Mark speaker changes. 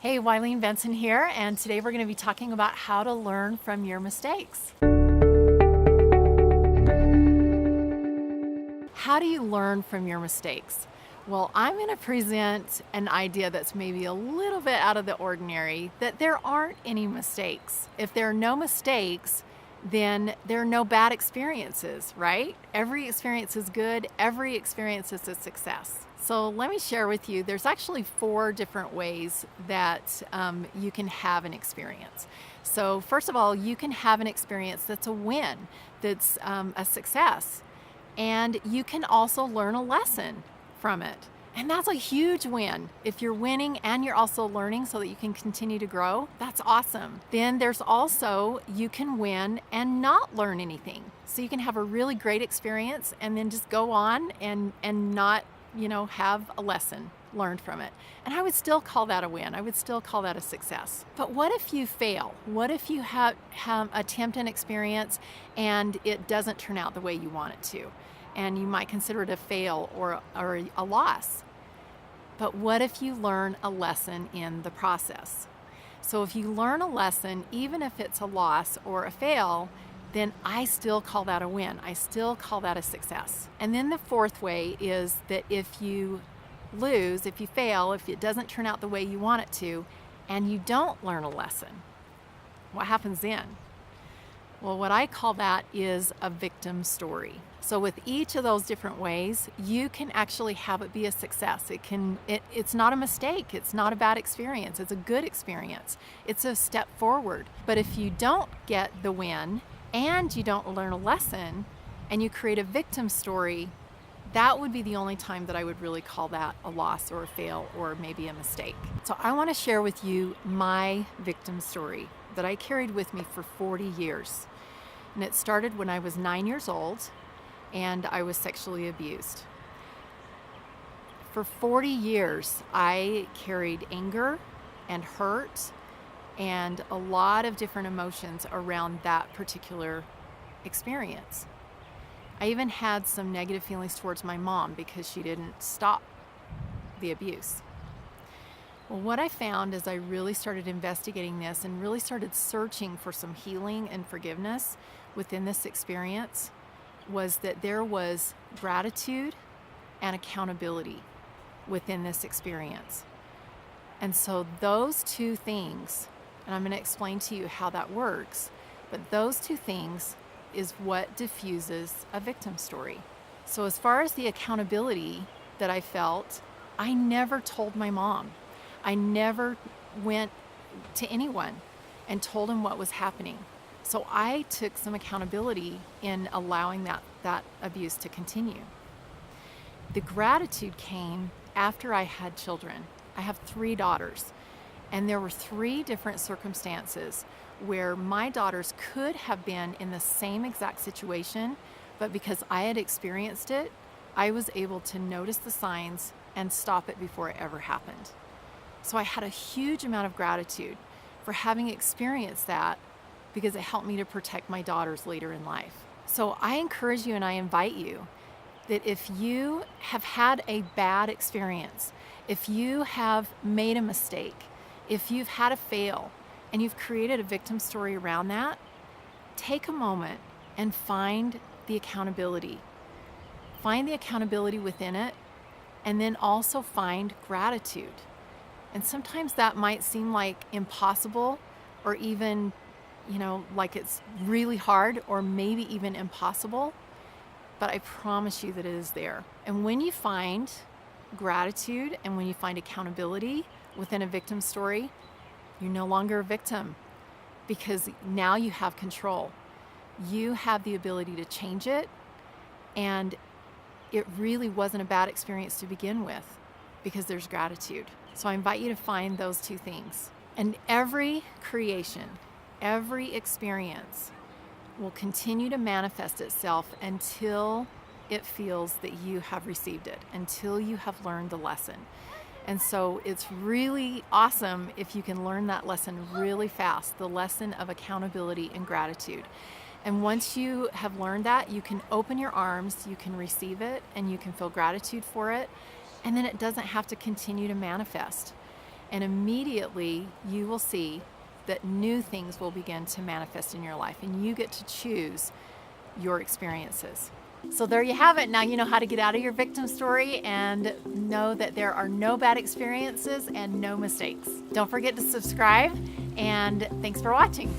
Speaker 1: Hey, Wylene Benson here, and today we're going to be talking about how to learn from your mistakes. How do you learn from your mistakes? Well, I'm going to present an idea that's maybe a little bit out of the ordinary, that there aren't any mistakes. If there are no mistakes, then there are no bad experiences, right? Every experience is good, every experience is a success. So let me share with you, there's actually 4 different ways that you can have an experience. So first of all, you can have an experience that's a win, that's a success. And you can also learn a lesson from it. And that's a huge win. If you're winning and you're also learning so that you can continue to grow, that's awesome. Then there's also, you can win and not learn anything. So you can have a really great experience and then just go on and not, have a lesson learned from it. And I would still call that a win. I would still call that a success. But what if you fail? What if you have attempt an experience and it doesn't turn out the way you want it to? And you might consider it a fail or a loss. But what if you learn a lesson in the process? So if you learn a lesson, even if it's a loss or a fail, then I still call that a win. I still call that a success. And then the 4th way is that if you lose, if you fail, if it doesn't turn out the way you want it to, and you don't learn a lesson, what happens then? Well, what I call that is a victim story. So with each of those different ways, you can actually have it be a success. It's not a mistake. It's not a bad experience. It's a good experience. It's a step forward. But if you don't get the win and you don't learn a lesson and you create a victim story, that would be the only time that I would really call that a loss or a fail or maybe a mistake. So I want to share with you my victim story that I carried with me for 40 years. And it started when I was 9 years old and I was sexually abused. For 40 years, I carried anger and hurt and a lot of different emotions around that particular experience. I even had some negative feelings towards my mom because she didn't stop the abuse. Well, what I found as I really started investigating this and really started searching for some healing and forgiveness within this experience was that there was gratitude and accountability within this experience. And so those 2 things, and I'm going to explain to you how that works, but those 2 things is what diffuses a victim story. So as far as the accountability that I felt, I never told my mom. I never went to anyone and told him what was happening. So I took some accountability in allowing that abuse to continue. The gratitude came after I had children. I have 3 daughters, and there were 3 different circumstances where my daughters could have been in the same exact situation, but because I had experienced it, I was able to notice the signs and stop it before it ever happened. So I had a huge amount of gratitude for having experienced that because it helped me to protect my daughters later in life. So I encourage you and I invite you that if you have had a bad experience, if you have made a mistake, if you've had a fail, and you've created a victim story around that, take a moment and find the accountability. Find the accountability within it, and then also find gratitude. And sometimes that might seem like impossible or even, like it's really hard or maybe even impossible, but I promise you that it is there. And when you find gratitude and when you find accountability within a victim story, you're no longer a victim because now you have control. You have the ability to change it, and it really wasn't a bad experience to begin with because there's gratitude. So I invite you to find those 2 things. And every creation, every experience will continue to manifest itself until it feels that you have received it, until you have learned the lesson. And so it's really awesome if you can learn that lesson really fast, the lesson of accountability and gratitude. And once you have learned that, you can open your arms, you can receive it, and you can feel gratitude for it. And then it doesn't have to continue to manifest. And immediately you will see that new things will begin to manifest in your life, and you get to choose your experiences. So there you have it. Now you know how to get out of your victim story and know that there are no bad experiences and no mistakes. Don't forget to subscribe, and thanks for watching.